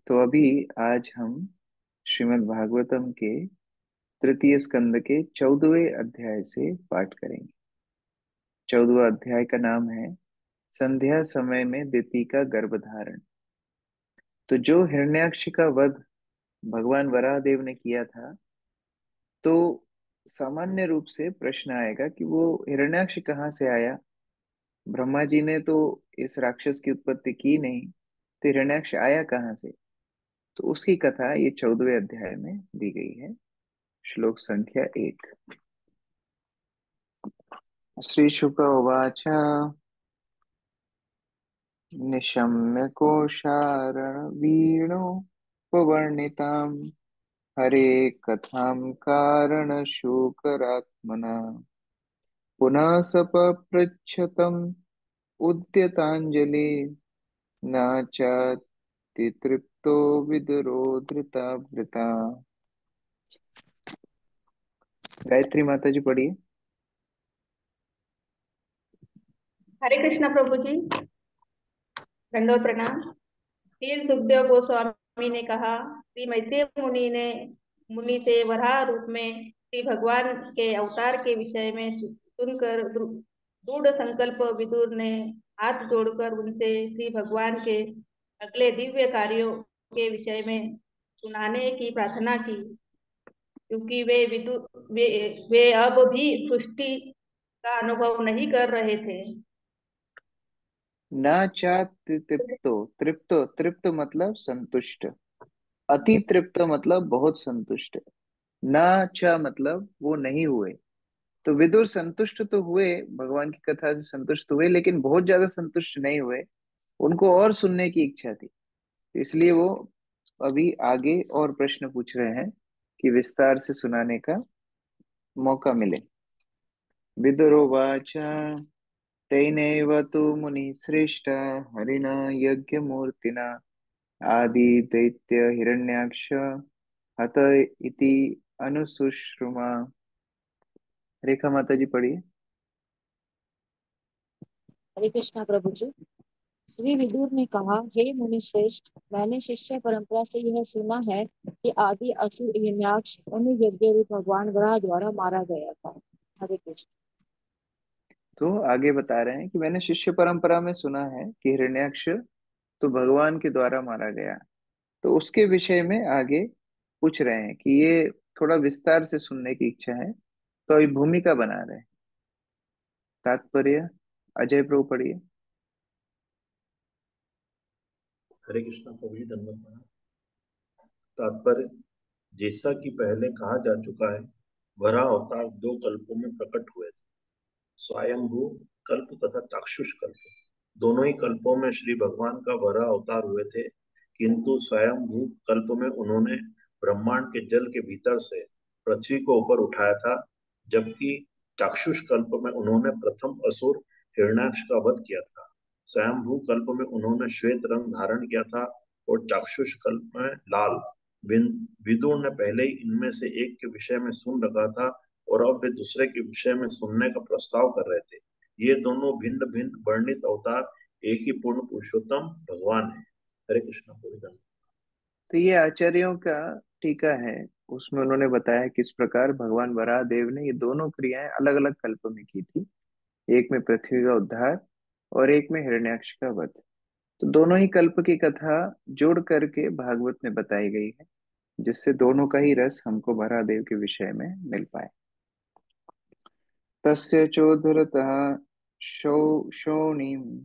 तो अभी आज हम श्रीमद् भागवतम के तृतीय स्कंद के 14वें अध्याय से पाठ करेंगे। 14वां अध्याय का नाम है संध्या समय में दिति का गर्भधारण। तो जो हिरण्याक्ष का वध भगवान वराहदेव ने किया था, तो सामान्य रूप से प्रश्न आएगा कि वो हिरण्याक्ष कहाँ से आया। ब्रह्मा जी ने तो इस राक्षस की उत्पत्ति की नहीं, तो हिरण्याक्ष आया कहाँ से। तो उसकी कथा ये 14वें अध्याय में दी गई है। श्लोक संख्या 1। श्री शुक उवाच निशम्य कोशारणवीणोपवर्णिताम् हरे कथां कारणशोकरात्मना पुनः स पपृच्छतम् उद्यताञ्जलि न चाति तृप्तो विदुरो धृता। गायत्री माता जी पढ़िए। हरे कृष्णा प्रभु जी। दंडोत प्रणाम। श्री सुखदेव गोस्वामी ने कहा, श्री मैत्रेय मुनि से वराह रूप में श्री भगवान के अवतार के विषय में सुनकर दृढ़ संकल्प विदुर ने हाथ जोड़कर उनसे श्री भगवान के अगले दिव्य कार्यों के विषय में सुनाने की प्रार्थना की, क्योंकि वे अब भी सृष्टि का अनुभव नहीं कर रहे थे। न चाति तृप्तो, तृप्तो तृप्त मतलब संतुष्ट, अति तृप्त मतलब बहुत संतुष्ट, न च मतलब वो नहीं हुए। तो विदुर संतुष्ट तो हुए, भगवान की कथा से संतुष्ट हुए, लेकिन बहुत ज्यादा संतुष्ट नहीं हुए। उनको और सुनने की इच्छा थी, तो इसलिए वो अभी आगे और प्रश्न पूछ रहे हैं कि विस्तार से सुनाने का मौका मिले। विदुरोवाच तेनैव तु मुनिः श्रेष्ठ हरिणा यज्ञमूर्तिना आदि दैत्य हिरण्याक्ष हत इति अनुशुश्रुमा। रेखा माता जी पढ़िए। हरे कृष्णा प्रभु जी। श्री विदुर ने कहा, हे मुनि श्रेष्ठ, मैंने शिष्य परंपरा से यह सुना है कि आदि असुर हिरण्याक्ष उन्हीं यज्ञ रूप भगवान वराह द्वारा मारा गया था। हरे कृष्ण। तो आगे बता रहे हैं कि मैंने शिष्य परंपरा में सुना है कि हिरण्याक्ष तो भगवान के द्वारा मारा गया। तो उसके विषय में आगे पूछ रहे हैं कि ये थोड़ा विस्तार से सुनने की इच्छा है, तो अभी भूमिका बना रहे हैं। तात्पर्य अजय प्रभु पढ़िए। हरे कृष्णा प्रभु जी, धन्यवाद प्रणाम। तात्पर्य, जैसा कि पहले कहा जा चुका है, वराह अवतार दो कल्पों में प्रकट हुए थे, स्वयंभू कल्प तथा चाक्षुष कल्प। दोनों ही कल्पों में श्री भगवान का वराह अवतार हुए थे, किंतु स्वयंभू कल्प में उन्होंने ब्रह्मांड के जल के भीतर से पृथ्वी को ऊपर उठाया था, जबकि चाक्षुष कल्प में उन्होंने प्रथम असुर हिरण्याक्ष का वध किया था। स्वयंभू कल्प में उन्होंने श्वेत रंग धारण किया था और चाक्षुष कल्प में लाल। विदुर ने पहले ही इनमें से एक के विषय में सुन रखा था और अब वे दूसरे के विषय में सुनने का प्रस्ताव कर रहे थे। ये दोनों भिन्न भिन्न वर्णित अवतार एक ही पूर्ण पुरुषोत्तम भगवान है। हरे कृष्ण पूरी। तो ये आचार्यों का टीका है, उसमें उन्होंने बताया किस प्रकार भगवान वराह देव ने ये दोनों क्रियाएं अलग अलग कल्प में की थी। एक में पृथ्वी का उद्धार और एक में हिरण्याक्ष का वध। तो दोनों ही कल्प की कथा जोड़ करके भागवत में बताई गई है, जिससे दोनों का ही रस हमको वराह देव के विषय में मिल पाए। तस्य चोद्धरतः शोणिम्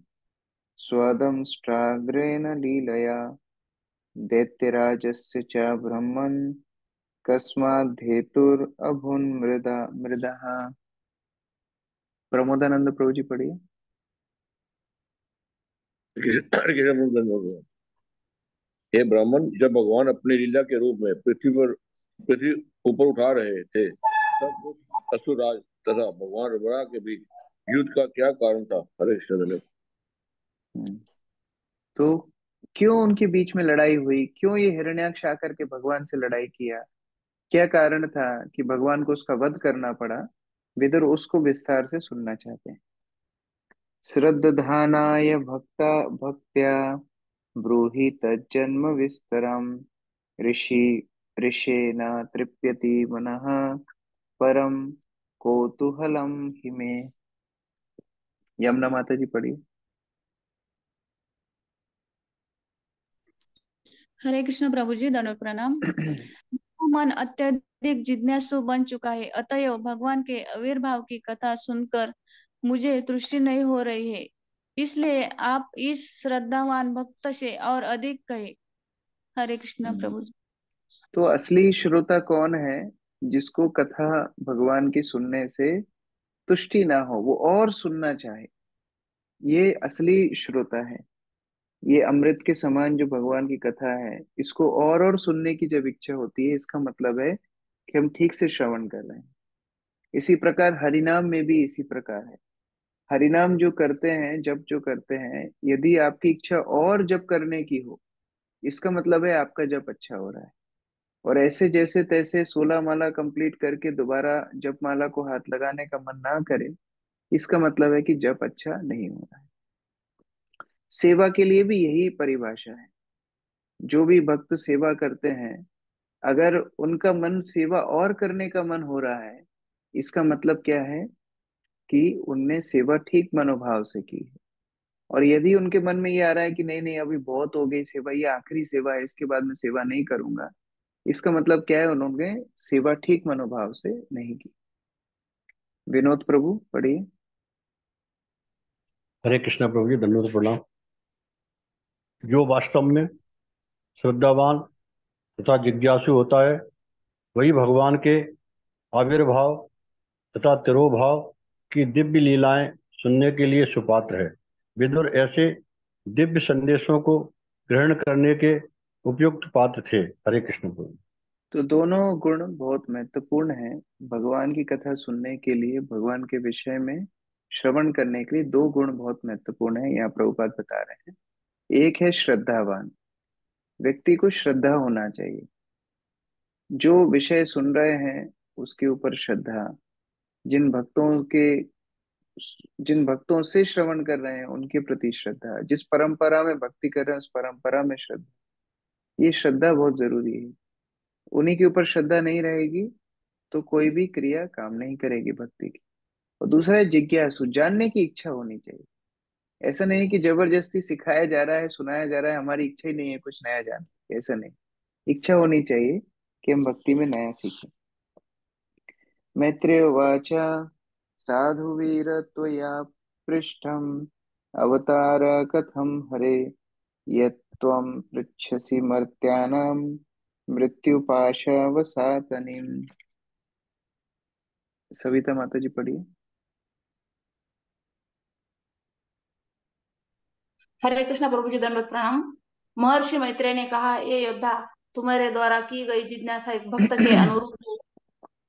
स्वदंष्ट्राग्रेण लीलया दैत्यराजस्य च ब्रह्मन् कस्माद्धेतुरभून्मृदा मृदः। प्रमोदानंद प्रभु जी पढ़िए। हे ब्राह्मण, जब भगवान अपनी लीला के रूप में पृथ्वी ऊपर उठा रहे थे, तब उस असुरराज तथा भगवान वराह के बीच युद्ध का क्या कारण था? हरे कृष्ण। हम्म, तो क्यों उनके बीच में लड़ाई हुई, क्यों ये हिरण्याक्ष आकर के भगवान से लड़ाई किया, क्या कारण था कि भगवान को उसका वध करना पड़ा। विदुर उसको विस्तार से सुनना चाहते हैं। श्रद्धानाय भक्ता भक्त्या ब्रूहि तज्जन्म विस्तरम। ऋषि ऋषेण तृप्यति मनः परम कौतूहलम हिमे। यमुना माता जी पढ़िए। हरे कृष्ण प्रभु जी, दंडवत प्रणाम। मन अत्यधिक जिज्ञासु बन चुका है, अतएव भगवान के आविर्भाव की कथा सुनकर मुझे तृष्टि नहीं हो रही है, इसलिए आप इस श्रद्धावान भक्त से और अधिक कहे। हरे कृष्ण प्रभु जी। तो असली श्रोता कौन है? जिसको कथा भगवान की सुनने से तुष्टि ना हो, वो और सुनना चाहे, ये असली श्रोता है। ये अमृत के समान जो भगवान की कथा है, इसको और सुनने की जब इच्छा होती है, इसका मतलब है कि हम ठीक से श्रवण कर रहे हैं। इसी प्रकार हरिनाम में भी इसी प्रकार है। हरिनाम जो करते हैं, जब जो करते हैं, यदि आपकी इच्छा और जप करने की हो, इसका मतलब है आपका जप अच्छा हो रहा है। और ऐसे जैसे तैसे 16 माला कंप्लीट करके दोबारा जप माला को हाथ लगाने का मन ना करे, इसका मतलब है कि जप अच्छा नहीं हो रहा है। सेवा के लिए भी यही परिभाषा है। जो भी भक्त सेवा करते हैं, अगर उनका मन सेवा और करने का मन हो रहा है, इसका मतलब क्या है कि उनने सेवा ठीक मनोभाव से की है। और यदि उनके मन में ये आ रहा है कि नहीं नहीं, अभी बहुत हो गई सेवा, ये आखिरी सेवा है, इसके बाद मैं सेवा नहीं करूंगा, इसका मतलब क्या है? उन्होंने सेवा ठीक मनोभाव से नहीं की। विनोद प्रभु पढ़िए। हरे कृष्णा प्रभु जी, धन्यवाद प्रणाम। जो वास्तव में श्रद्धावान तथा जिज्ञासु होता है, वही भगवान के आविर्भाव तथा तिरोभाव की दिव्य लीलाएं सुनने के लिए सुपात्र है। विदुर ऐसे दिव्य संदेशों को ग्रहण करने के उपयुक्त पात्र थे। हरे कृष्ण प्रभु। तो दोनों गुण बहुत महत्वपूर्ण हैं भगवान की कथा सुनने के लिए। भगवान के विषय में श्रवण करने के लिए दो गुण बहुत महत्वपूर्ण है, यहाँ प्रभुपाद बता रहे हैं। एक है श्रद्धावान। व्यक्ति को श्रद्धा होना चाहिए। जो विषय सुन रहे हैं उसके ऊपर श्रद्धा। जिन भक्तों के जिन भक्तों से श्रवण कर रहे हैं उनके प्रति श्रद्धा। जिस परंपरा में भक्ति कर रहे हैं उस परंपरा में श्रद्धा। ये श्रद्धा बहुत जरूरी है। उन्हीं के ऊपर श्रद्धा नहीं रहेगी तो कोई भी क्रिया काम नहीं करेगी भक्ति की। और दूसरा है जिज्ञासु। जानने की इच्छा होनी चाहिए। ऐसा नहीं कि जबरदस्ती सिखाया जा रहा है, सुनाया जा रहा है, हमारी इच्छा ही नहीं है कुछ नया जानने की। ऐसा नहीं। इच्छा होनी चाहिए कि हम भक्ति में नया सीखें। मैत्रेय उवाच साधु वीर त्वया पृष्ठम अवतार कथम हरे यत्त्वं पृच्छसि मर्त्यानां मृत्युपाशवसातनीम्। सविता माता जी पढ़िए। हरे कृष्ण प्रभु जी, दंडवत प्रणाम। महर्षि मैत्रेय ने कहा, ये योद्धा, तुम्हारे द्वारा की गई जिज्ञासा एक भक्त के अनुरूप है,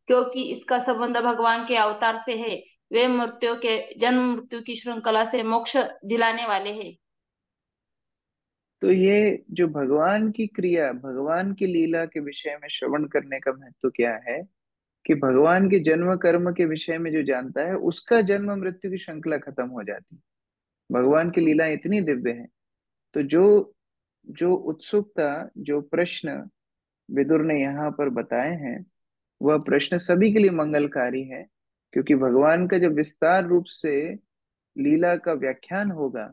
क्योंकि इसका संबंध भगवान के अवतार से है। वे मृत्यु के जन्म मृत्यु की श्रृंखला से मोक्ष दिलाने वाले हैं। तो ये जो भगवान की क्रिया, भगवान की लीला के विषय में श्रवण करने का महत्व क्या है कि भगवान के जन्म कर्म के विषय में जो जानता है उसका जन्म मृत्यु की श्रृंखला खत्म हो जाती है। भगवान की लीला इतनी दिव्य है। तो जो जो उत्सुकता, जो प्रश्न विदुर ने यहाँ पर बताए हैं, वह प्रश्न सभी के लिए मंगलकारी है। क्योंकि भगवान का जब विस्तार रूप से लीला का व्याख्यान होगा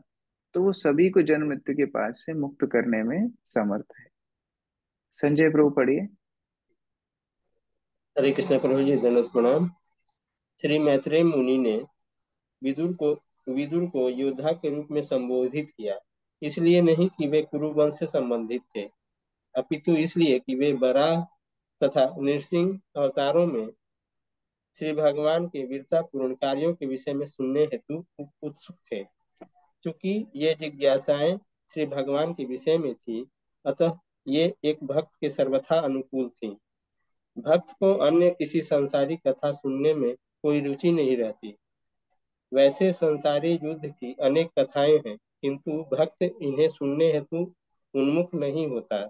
तो वो सभी को जन्म मृत्यु के पास से मुक्त करने में समर्थ है। संजय प्रभु पढ़िए। हरे कृष्ण प्रभु जी, दंडवत प्रणाम। श्री मैत्रेय मुनि ने विदुर को विदुर को योद्धा के रूप में संबोधित किया, इसलिए नहीं कि वे कुरु वंश से संबंधित थे, अपितु इसलिए कि वे वराह तथा नृसिंह अवतारों में श्री भगवान के वीरतापूर्ण कार्यों के विषय में सुनने हेतु उत्सुक थे। चूंकि ये जिज्ञासाएं श्री भगवान के विषय में थी, अतः ये एक भक्त के सर्वथा अनुकूल थी। भक्त को अन्य किसी संसारी कथा सुनने में कोई रुचि नहीं रहती। वैसे संसारी युद्ध की अनेक कथाएं हैं, किंतु भक्त इन्हें सुनने हेतु उन्मुख नहीं होता।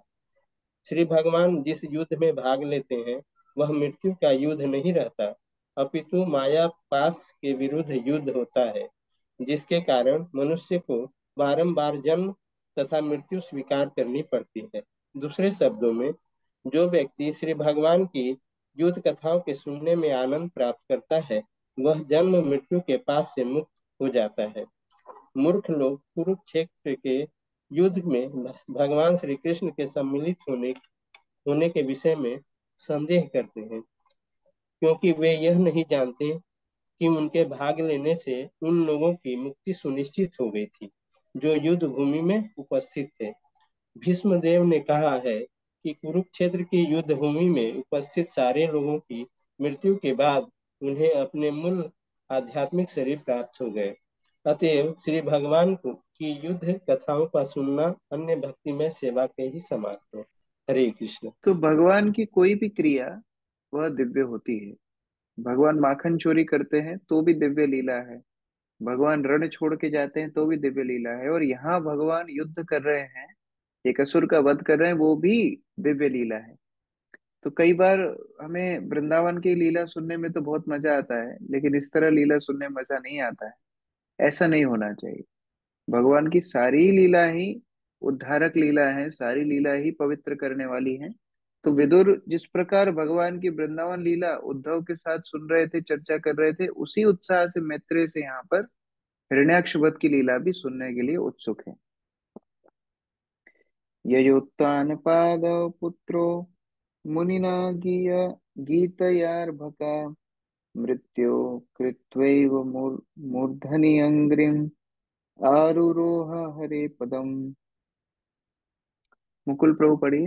श्री भगवान जिस युद्ध में भाग लेते हैं वह मृत्यु का युद्ध नहीं रहता, अपितु माया पास के विरुद्ध युद्ध होता है, जिसके कारण मनुष्य को बारंबार जन्म तथा मृत्यु स्वीकार करनी पड़ती है। दूसरे शब्दों में, जो व्यक्ति श्री भगवान की युद्ध कथाओं के सुनने में आनंद प्राप्त करता है, वह जन्म मृत्यु के पास से मुक्त हो जाता है। मूर्ख लोग कुरुक्षेत्र के युद्ध में भगवान श्री कृष्ण के सम्मिलित होने के विषय में संदेह करते हैं, क्योंकि वे यह नहीं जानते कि उनके भाग लेने से उन लोगों की मुक्ति सुनिश्चित हो गई थी जो युद्ध भूमि में उपस्थित थे। भीष्मदेव ने कहा है कि कुरुक्षेत्र की युद्ध भूमि में उपस्थित सारे लोगों की मृत्यु के बाद उन्हें अपने मूल आध्यात्मिक शरीर प्राप्त हो गए। अतएव श्री भगवान की युद्ध कथाओं का सुनना अन्य भक्तिमय सेवा के ही समान है। हरे कृष्ण। तो भगवान की कोई भी क्रिया वह दिव्य होती है। भगवान माखन चोरी करते हैं तो भी दिव्य लीला है, भगवान रण छोड़ के जाते हैं तो भी दिव्य लीला है, और यहाँ भगवान युद्ध कर रहे हैं, एक असुर का वध कर रहे हैं, वो भी दिव्य लीला है। तो कई बार हमें वृंदावन की लीला सुनने में तो बहुत मजा आता है, लेकिन इस तरह लीला सुनने में मजा नहीं आता है। ऐसा नहीं होना चाहिए। भगवान की सारी लीला ही उद्धारक लीला है, सारी लीला ही पवित्र करने वाली है। तो विदुर जिस प्रकार भगवान की वृंदावन लीला उद्धव के साथ सुन रहे थे, चर्चा कर रहे थे, उसी उत्साह से मैत्रेय से यहाँ पर हिरण्याक्ष वध की लीला भी सुनने के लिए उत्सुक है। ययोत्तानपादौ पुत्रो मुनिना गीतयार्भका मृत्यो कृत्वैव मूर्धनि अङ्घ्रिम् आरुरोह हरे पदम। मुकुल प्रभु पढ़िए।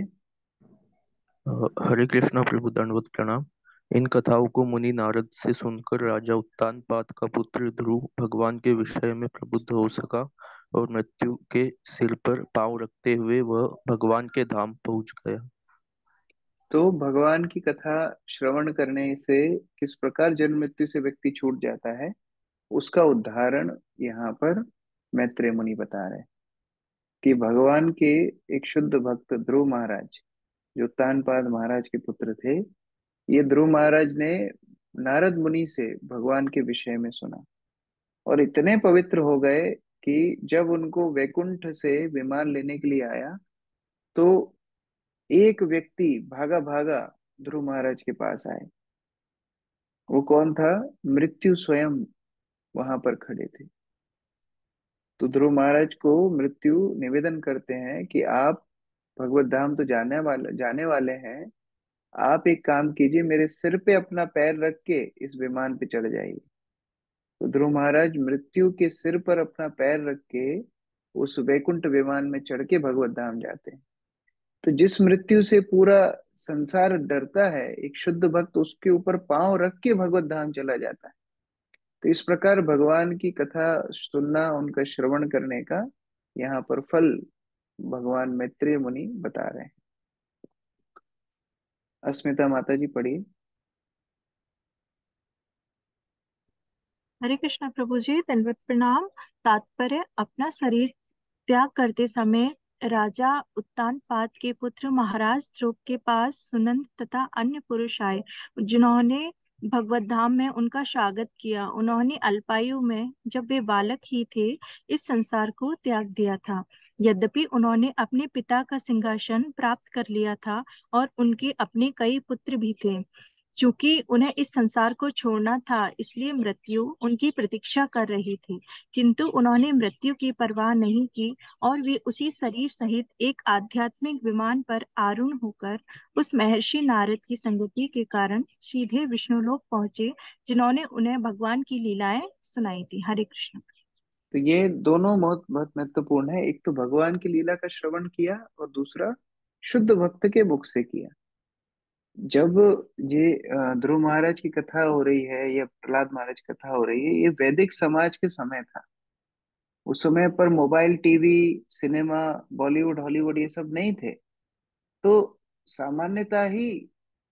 हरे कृष्णा प्रभु, दंडवत प्रणाम। इन कथाओं को मुनि नारद से सुनकर राजा उत्तानपाद का पुत्र ध्रुव भगवान के विषय में प्रबुद्ध हो सका और मृत्यु के सिर पर पांव रखते हुए वह भगवान के धाम पहुंच गया। तो भगवान की कथा श्रवण करने से किस प्रकार जन्म मृत्यु से व्यक्ति छूट जाता है, उसका उदाहरण यहाँ पर मैत्रेय मुनि बता रहे हैं कि भगवान के एक शुद्ध भक्त ध्रुव महाराज, जो उत्तानपाद महाराज के पुत्र थे, ये ध्रुव महाराज ने नारद मुनि से भगवान के विषय में सुना और इतने पवित्र हो गए कि जब उनको वैकुंठ से विमान लेने के लिए आया तो एक व्यक्ति भागा भागा ध्रुव महाराज के पास आए। वो कौन था? मृत्यु स्वयं वहां पर खड़े थे। तो ध्रुव महाराज को मृत्यु निवेदन करते हैं कि आप भगवत धाम तो जाने वाले हैं, आप एक काम कीजिए, मेरे सिर पे अपना पैर रख के इस विमान पे चढ़ जाइए। तो ध्रुव महाराज मृत्यु के सिर पर अपना पैर रख के उस वैकुंठ विमान में चढ़ के भगवत धाम जाते हैं। तो जिस मृत्यु से पूरा संसार डरता है, एक शुद्ध भक्त उसके ऊपर पांव रख के भगवत धाम चला जाता है। तो इस प्रकार भगवान की कथा सुनना, उनका श्रवण करने का यहाँ पर फल भगवान मैत्रेय मुनि बता रहे हैं। अस्मिता माता जी पढ़िए। हरे कृष्णा प्रभु जी, दंडवत प्रणाम। तात्पर्य: अपना शरीर त्याग करते समय राजा उत्तानपाद के पुत्र महाराज ध्रुव के पास सुनंद तथा अन्य पुरुष आए, जिन्होंने भगवत धाम में उनका स्वागत किया। उन्होंने अल्पायु में, जब वे बालक ही थे, इस संसार को त्याग दिया था। यद्यपि उन्होंने अपने पिता का सिंहासन प्राप्त कर लिया था और उनके अपने कई पुत्र भी थे। चूंकि उन्हें इस संसार को छोड़ना था, इसलिए मृत्यु उनकी प्रतीक्षा कर रही थी, किंतु उन्होंने मृत्यु की परवाह नहीं की और वे उसी शरीर सहित एक आध्यात्मिक विमान पर आरूढ़ होकर उस महर्षि नारद की संगति के कारण सीधे विष्णुलोक पहुंचे, जिन्होंने उन्हें भगवान की लीलाएं सुनाई थी। हरे कृष्ण। तो ये दोनों बहुत बहुत महत्वपूर्ण है। एक तो भगवान की लीला का श्रवण किया और दूसरा शुद्ध भक्त के मुख से किया। जब ये ध्रुव महाराज की कथा हो रही है या प्रहलाद महाराज की कथा हो रही है, ये वैदिक समाज के समय था। उस समय पर mobile, TV, cinema, Bollywood, Hollywood ये सब नहीं थे। तो सामान्यतः ही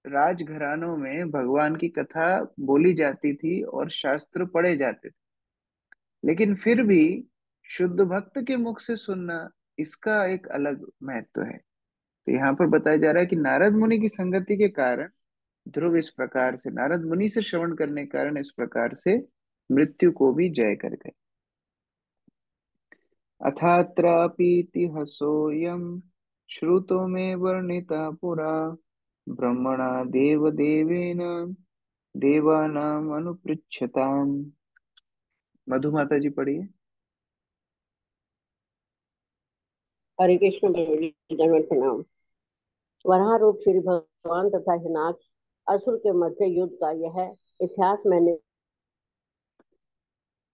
राजघरानों में भगवान की कथा बोली जाती थी और शास्त्र पढ़े जाते थे। लेकिन फिर भी शुद्ध भक्त के मुख से सुनना, इसका एक अलग महत्व है। तो यहाँ पर बताया जा रहा है कि नारद मुनि की संगति के कारण ध्रुव इस प्रकार से, नारद मुनि से श्रवण करने के कारण इस प्रकार से मृत्यु को भी जय कर गए। अथात्रापीतिहसोऽयं श्रुतो मे वर्णिता पुरा ब्रह्मणा देवदेवेन देवानाम् अनुपृच्छताम्। मधु माता जी पढ़िए। हरे कृष्ण प्रभु जी, दंडवत प्रणाम। वराह रूप श्री भगवान तथा हिरण्याक्ष असुर के मध्य युद्ध का यह इतिहास मैंने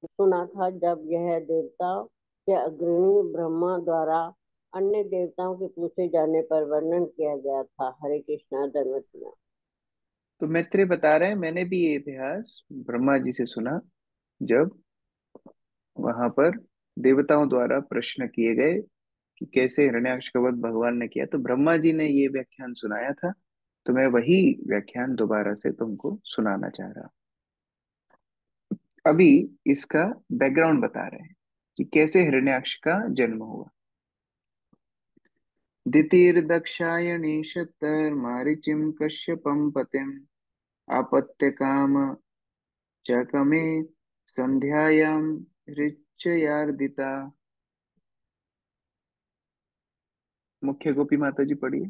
सुना था, जब यह देवता के अग्रणी ब्रह्मा द्वारा अन्य देवताओं के पूछे जाने पर वर्णन किया गया था। हरे कृष्णा, दंडवत प्रणाम। तो मैत्रेय बता रहे हैं, मैंने भी ये इतिहास ब्रह्मा जी से सुना, जब वहां पर देवताओं द्वारा प्रश्न किए गए कि कैसे हिरण्याक्ष का वध भगवान ने किया, तो ब्रह्मा जी ने ये व्याख्यान सुनाया था। तो मैं वही व्याख्यान दोबारा से तुमको सुनाना चाह रहा हूं। अभी इसका बैकग्राउंड बता रहे हैं कि कैसे हिरण्याक्ष का जन्म हुआ। दितिर्दक्षायणी शतर्मारिचिं कश्यपं पतिम् आपत्य काम चकमे संध्यायां ऋचयार्दिता। मुख्य गोपी माता जी पढ़िए।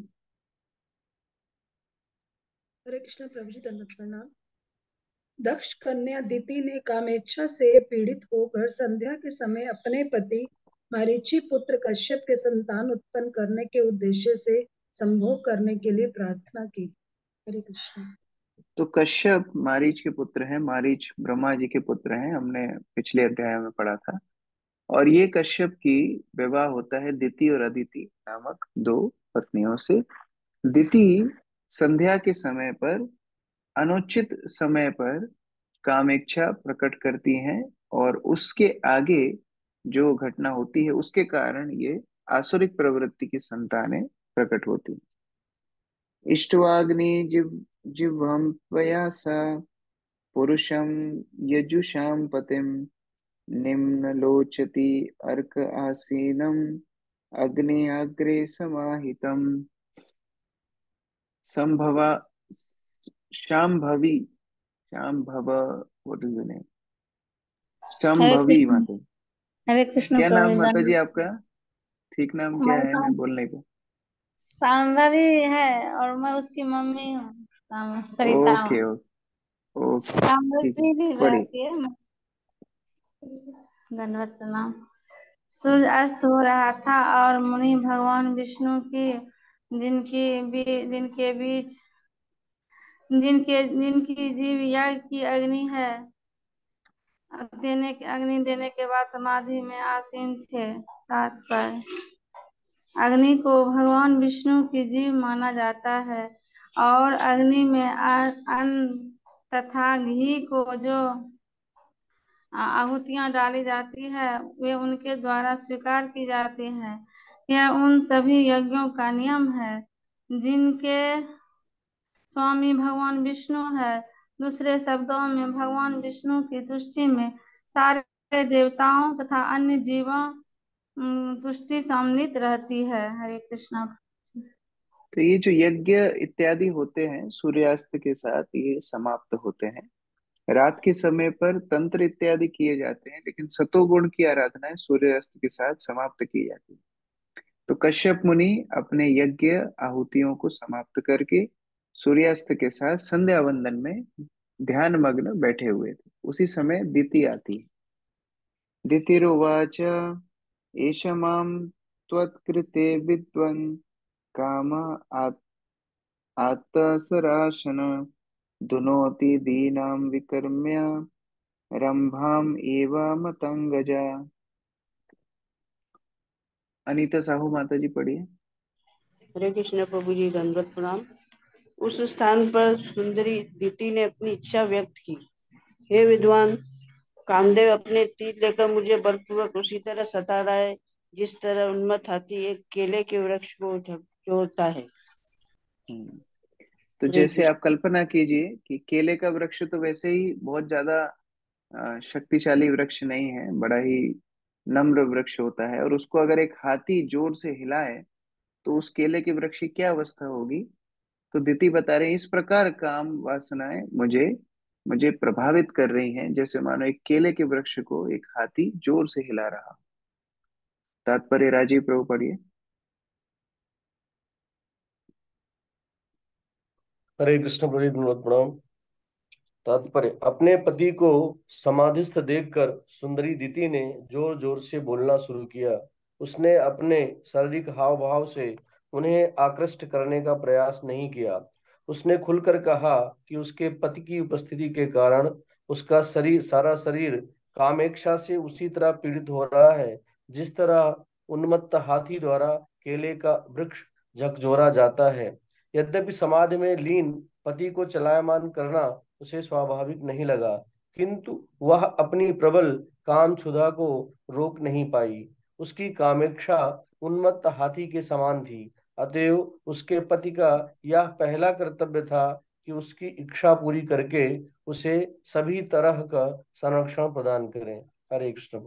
हरे कृष्ण प्रभु जी, दंडवत प्रणाम। दक्ष कन्या दिति ने कामेच्छा से पीड़ित होकर संध्या के समय अपने पति मरीचि पुत्र कश्यप के संतान उत्पन्न करने के उद्देश्य से संभोग करने के लिए प्रार्थना की। हरे कृष्ण। तो कश्यप मारीच के पुत्र हैं, मारीच ब्रह्मा जी के पुत्र हैं, हमने पिछले अध्याय में पढ़ा था। और ये कश्यप की विवाह होता है दिति और अदिति नामक दो पत्नियों से। दिति संध्या के समय पर, अनुचित समय पर कामेच्छा प्रकट करती हैं, और उसके आगे जो घटना होती है उसके कारण ये आसुरिक प्रवृत्ति की संतानें प्रकट होती हैं। इष्ट्वाग्नि जिह्वं त्वया सा पुरुषं यजुषां पतिं निम्नलोचति अर्क आसीनम् अग्नि अग्रे समाहितम्। संभवा Shambhavi, Shambhav, what is the name? Hare Shambhavi Krishna. माता। हरे कृष्ण क्या प्रभु नाम जी, माता जी दंडवत। आपका? ठीक नाम क्या हमारे है, पास मैं बोल नहीं पा। सांभवी है और मैं उसकी मम्मी हूँ। सरिता ओके हूँ। ओके ओके, ठीक है, सांभवी भी पढ़िए। रहती है। दंडवत प्रणाम। सूर्य अस्त हो रहा था और मुनि भगवान विष्णु की जिनके बीच जिनकी जीव यज्ञ की अग्नि है अग्नि देने के बाद समाधि में आसीन थे। तात्पर्य, अग्नि को भगवान विष्णु की जीव माना जाता है और अग्नि में अन्न तथा घी को जो आहुतियां डाली जाती है वे उनके द्वारा स्वीकार की जाती हैं। यह उन सभी यज्ञों का नियम है जिनके स्वामी भगवान विष्णु है। दूसरे शब्दों में भगवान विष्णु की तुष्टि में सारे देवताओं तथा अन्य जीवों तुष्टि सम्मिलित रहती है। हरे कृष्णा। तो ये जो यज्ञ इत्यादि होते हैं सूर्यास्त के साथ ये समाप्त होते हैं। रात के समय पर तंत्र इत्यादि किए जाते हैं, लेकिन सतोगुण की आराधना सूर्यास्त के साथ समाप्त की जाती है। तो कश्यप मुनि अपने यज्ञ आहुतियों को समाप्त करके सूर्यास्त के साथ संध्या वंदन में ध्यान मग्न बैठे हुए थे। उसी समय दिति आती है। दितिरुवाच एष मां त्वत्कृते विद्वन् काम आत्तसराशन धुनोति दीनां विकर्म्य रंभाम एव मतंगजा। अनीता साहू माता जी पढ़िए। हरे कृष्ण प्रभु जी, दंडवत प्रणाम। उस स्थान पर सुंदरी दिति ने अपनी इच्छा व्यक्त की। हे विद्वान, कामदेव अपने तीर लेकर मुझे बलपूर्वक उसी तरह सता रहा है जिस तरह उन्मत्त हाथी एक केले के वृक्ष को जोड़ता है। तो हरे जैसे कृष्ण। आप कल्पना कीजिए कि केले का वृक्ष तो वैसे ही बहुत ज्यादा शक्तिशाली वृक्ष नहीं है, बड़ा ही नम्र वृक्ष होता है, और उसको अगर एक हाथी जोर से हिलाए तो उस केले के वृक्ष की क्या अवस्था होगी। तो दिति बता रहे हैं, इस प्रकार काम वासनाएं मुझे मुझे प्रभावित कर रही हैं, जैसे मानो एक केले के वृक्ष को एक हाथी जोर से हिला रहा। तात्पर्य राजीव प्रभु पढ़िए। हरे कृष्ण प्रभु दंडवत प्रणाम। तात्पर्य, अपने पति को समाधिस्थ देखकर सुंदरी दीति ने जोर जोर से बोलना शुरू किया। उसने अपने शारीरिक हाव भाव से उन्हें आकृष्ट करने का प्रयास नहीं किया। उसने खुलकर कहा कि उसके पति की उपस्थिति के कारण उसका सारा शरीर कामेक्षा से उसी तरह पीड़ित हो रहा है जिस तरह उन्मत्त हाथी द्वारा केले का वृक्ष झकझोरा जाता है। यद्यपि समाधि में लीन पति को चलायमान करना उसे स्वाभाविक नहीं लगा, किंतु वह अपनी प्रबल काम क्षुधा को रोक नहीं पाई। उसकी कामेक्षा उन्मत्त हाथी के समान थी। अतएव उसके पति का यह पहला कर्तव्य था कि उसकी इच्छा पूरी करके उसे सभी तरह का संरक्षण प्रदान करें। हरे कृष्ण।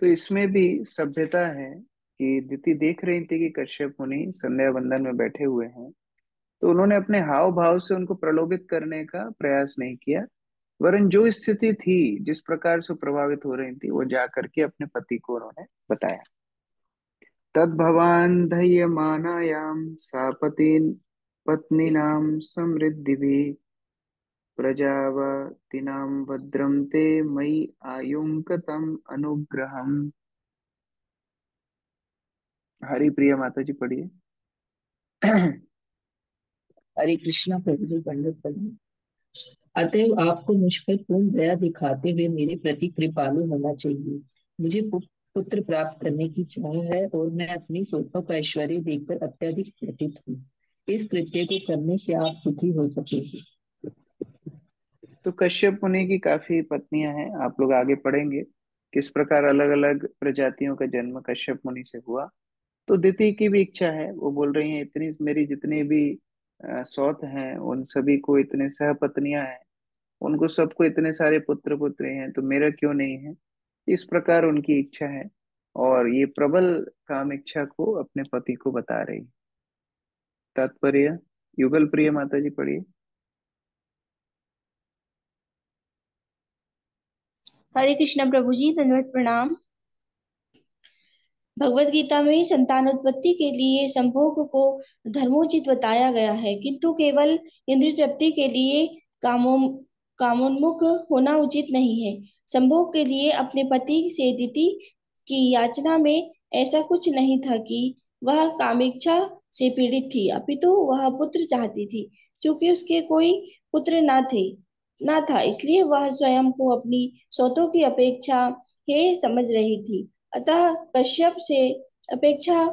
तो इसमें भी सभ्यता है कि दिति देख रही थी कि कश्यप मुनि संध्या बंदन में बैठे हुए हैं, तो उन्होंने अपने हाव भाव से उनको प्रलोभित करने का प्रयास नहीं किया, वरन जो स्थिति थी, जिस प्रकार से प्रभावित हो रही थी, वो जा करके अपने पति को उन्होंने बताया। तद्भवान दह्यमानायां सा पत्नीनां समृद्धिभिः प्रजावतीनां भद्रं ते मयि आयुङ्कतम् अनुग्रहम्। हरि प्रिय माता जी पढ़िए। हरे कृष्णा प्रभु जी दंडवत प्रणाम। अतएव आपको मुझ पर पूर्ण दया दिखाते हुए मेरे प्रति कृपालु होना चाहिए। मुझे पुत्र प्राप्त करने की चाह है और मैं अपनी सोचों का ऐश्वर्य देखकर अत्यधिक व्यथित हूँ। इस कृत्य को करने से आप सुखी हो सकेंगे। तो कश्यप मुनि की काफी पत्नियां हैं, आप लोग आगे पढ़ेंगे किस प्रकार अलग अलग प्रजातियों का जन्म कश्यप मुनि से हुआ। तो दिति की भी इच्छा है, वो बोल रही हैं इतनी मेरी जितनी भी सौत हैं उन सभी को इतने सहपत्नियां हैं, उनको सबको इतने सारे पुत्र पुत्री हैं, तो मेरा क्यों नहीं है। इस प्रकार उनकी इच्छा है और ये प्रबल काम इच्छा को अपने पति को बता रही। तात्पर्य युगल प्रिय माता जी पढ़िए। हरे कृष्ण प्रभु जी दंडवत प्रणाम। भगवत गीता में संतानोत्पत्ति के लिए संभोग को धर्मोचित बताया गया है, किंतु केवल इंद्रिय तृप्ति के लिए कामोन्मुख होना उचित नहीं है। संभोग के लिए अपने पति से दिति की याचना में ऐसा कुछ नहीं था कि वह कामेच्छा से पीड़ित थी, अपितु वह पुत्र चाहती थी। चूंकि उसके कोई पुत्र न था, इसलिए वह स्वयं को अपनी सौतों की अपेक्षा हे समझ रही थी। अतः कश्यप से अपेक्षा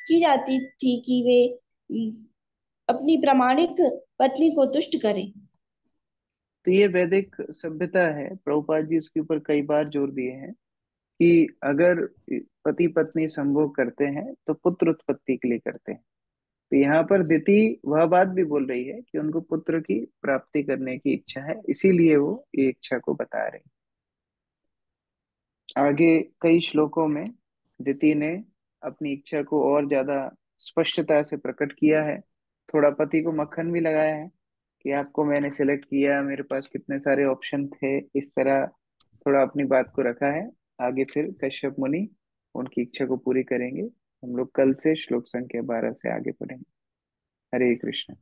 की जाती थी कि वे अपनी प्रामाणिक पत्नी को तुष्ट करें। तो ये वैदिक सभ्यता है, प्रभुपाद जी इसके ऊपर कई बार जोर दिए हैं कि अगर पति पत्नी संभोग करते हैं तो पुत्र उत्पत्ति के लिए करते हैं। तो यहाँ पर दिति वह बात भी बोल रही है कि उनको पुत्र की प्राप्ति करने की इच्छा है, इसीलिए वो ये इच्छा को बता रही। आगे कई श्लोकों में दिति ने अपनी इच्छा को और ज्यादा स्पष्टता से प्रकट किया है, थोड़ा पति को मक्खन भी लगाया है कि आपको मैंने सिलेक्ट किया, मेरे पास कितने सारे ऑप्शन थे, इस तरह थोड़ा अपनी बात को रखा है। आगे फिर कश्यप मुनि उनकी इच्छा को पूरी करेंगे। हम लोग कल से श्लोक संख्या 12 से आगे पढ़ेंगे। हरे कृष्ण।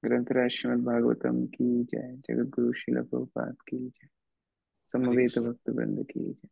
ग्रंथराज श्रीमद् भागवतम की जय। जगत गुरु श्रील प्रभुपाद की जय। हरे समवेत कृष्ण। भक्त वृंद की जय।